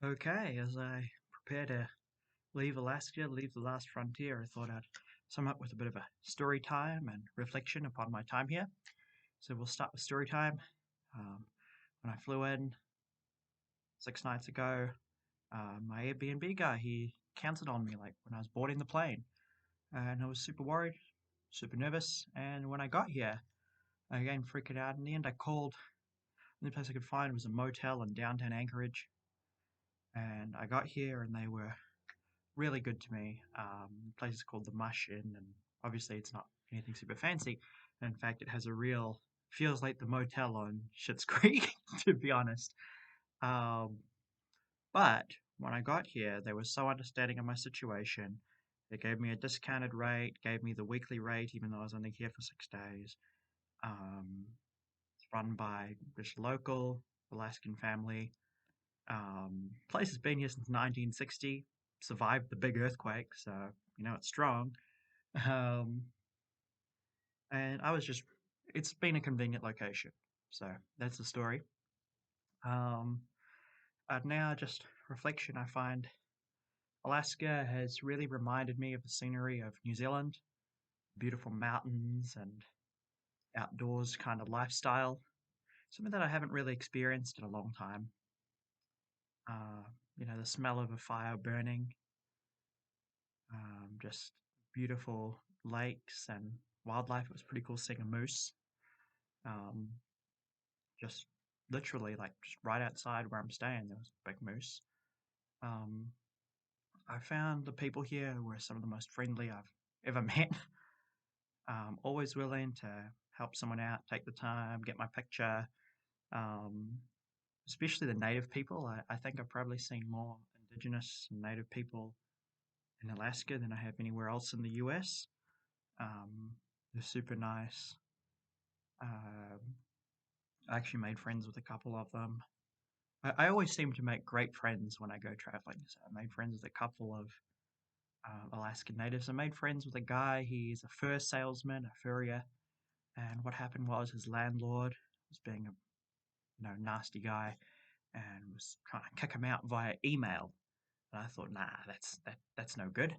Okay, as I prepare to leave Alaska, leave the last frontier, I thought I'd sum up with a bit of a story time and reflection upon my time here. So we'll start with story time. Um, when I flew in 6 nights ago, my Airbnb guy, he cancelled on me like when I was boarding the plane. And I was super worried, super nervous. And when I got here, I again freaking out. In the end, I called. The only place I could find was a motel in downtown Anchorage. And I got here and they were really good to me. The place is called the Mush Inn, and obviously it's not anything super fancy. And in fact, it has a real feels like the motel on Schitt's Creek, to be honest. Um, but when I got here, they were so understanding of my situation. They gave me a discounted rate, gave me the weekly rate, even though I was only here for 6 days. Um, it's run by this local Alaskan family. Place has been here since 1960, survived the big earthquake, so it's strong. Um, and it's been a convenient location. So that's the story. Um, Now, just reflection, I find Alaska has really reminded me of the scenery of New Zealand, beautiful mountains and outdoors kind of lifestyle, something that I haven't really experienced in a long time. Uh, the smell of a fire burning, just beautiful lakes and wildlife. It was pretty cool seeing a moose, um, just literally like just right outside where I'm staying. There was a big moose. Um, I found the people here were some of the most friendly I've ever met. Always willing to help someone out, take the time, get my picture. Um, Especially the native people. I think I've probably seen more indigenous and native people in Alaska than I have anywhere else in the US. They're super nice. Um, I actually made friends with a couple of them. I always seem to make great friends when I go traveling. So I made friends with a couple of Alaskan natives. I made friends with a guy. He's a fur salesman, a furrier. And what happened was his landlord was being a nasty guy and was trying to kick him out via email. And I thought, nah, that's no good.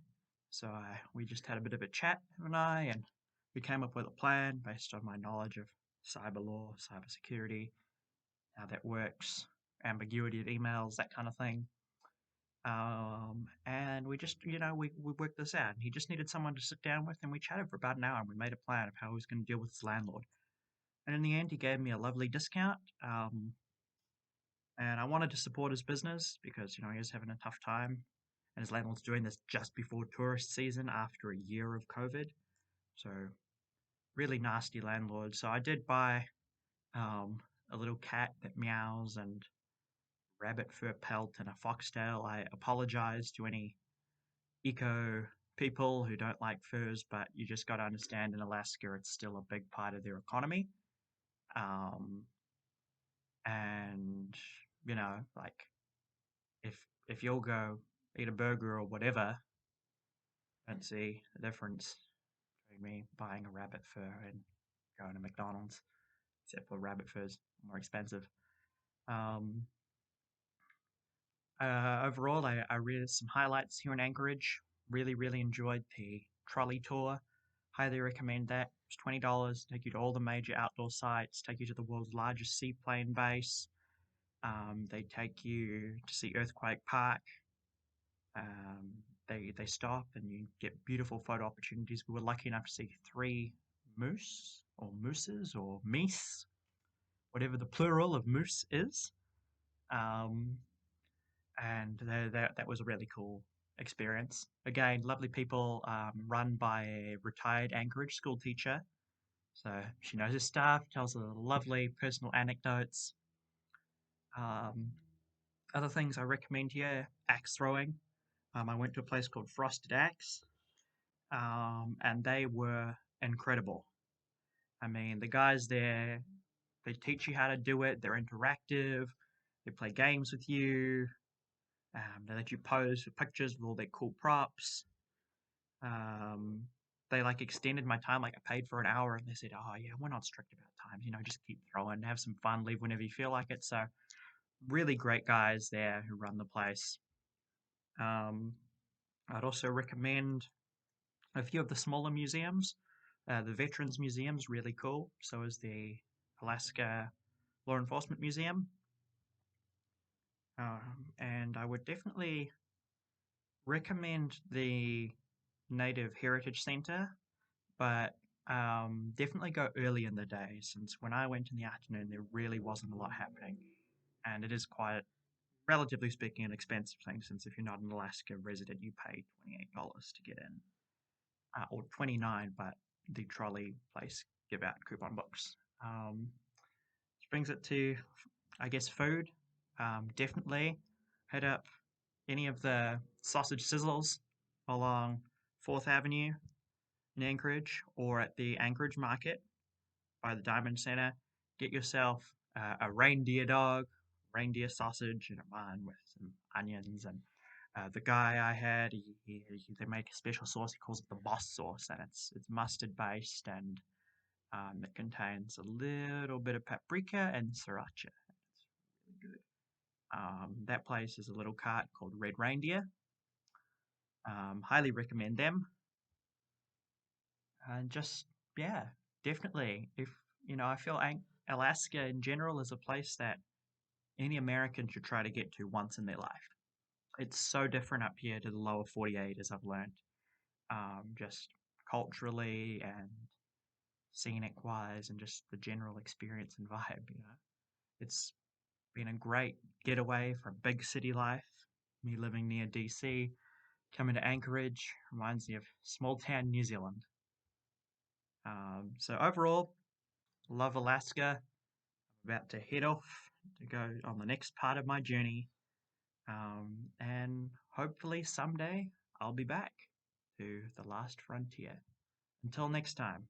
So we just had a bit of a chat, him and I, and we came up with a plan based on my knowledge of cyber law, cyber security, how that works, ambiguity of emails, that kind of thing. And we just, we worked this out. He just needed someone to sit down with, and we chatted for about an hour, and we made a plan of how he was going to deal with his landlord. And in the end, he gave me a lovely discount. And I wanted to support his business because, he was having a tough time. And his landlord's doing this just before tourist season after a year of COVID. So, really nasty landlord. So, I did buy um, a little cat that meows and rabbit fur pelt and a foxtail. I apologize to any eco people who don't like furs, but you just got to understand in Alaska, it's still a big part of their economy. Um, and, like if you'll go eat a burger or whatever, I don't see the difference between me buying a rabbit fur and going to McDonald's, except for rabbit furs more expensive. Um, Overall, I read some highlights here in Anchorage. Really, really enjoyed the trolley tour. Highly recommend that. It's $20. Take you to all the major outdoor sites. Take you to the world's largest seaplane base. They take you to see Earthquake Park. They stop and you get beautiful photo opportunities. We were lucky enough to see three moose or mooses or meese, whatever the plural of moose is. Um, and that was a really cool experience. Again, lovely people, run by a retired Anchorage school teacher. So she knows her stuff, tells her lovely personal anecdotes. Um, Other things I recommend here, axe throwing. I went to a place called Frosted Axe, and they were incredible. I mean, the guys there, they teach you how to do it. They're interactive. They play games with you. They let you pose for pictures with all their cool props. Um, they like extended my time. Like I paid for an hour, and they said, "Oh yeah, we're not strict about times. Just keep throwing, have some fun, leave whenever you feel like it." So really great guys there who run the place. Um, I'd also recommend a few of the smaller museums. The Veterans Museum's really cool. So is the Alaska Law Enforcement Museum. And I would definitely recommend the Native Heritage Center, but definitely go early in the day, since when I went in the afternoon, there really wasn't a lot happening. And it is quite, relatively speaking, an expensive thing, since if you're not an Alaska resident, you pay $28 to get in, or 29, but the trolley place give out coupon books. Which brings it to, I guess, food. Definitely hit up any of the sausage sizzles along 4th Avenue in Anchorage or at the Anchorage Market by the Diamond Center. Get yourself a reindeer dog, reindeer sausage, and a bun with some onions. And the guy I had, they make a special sauce. He calls it the boss sauce, and it's mustard based, and it contains a little bit of paprika and sriracha. It's really good. That place is a little cart called Red Reindeer. Highly recommend them. And just, yeah, definitely. If, I feel Alaska in general is a place that any American should try to get to once in their life. It's so different up here to the lower 48, as I've learned, just culturally and scenic wise, and just the general experience and vibe. It's been a great getaway from big city life. Me living near DC, coming to Anchorage reminds me of small town New Zealand. So overall, love Alaska. I'm about to head off to go on the next part of my journey. And hopefully someday I'll be back to the last frontier. Until next time.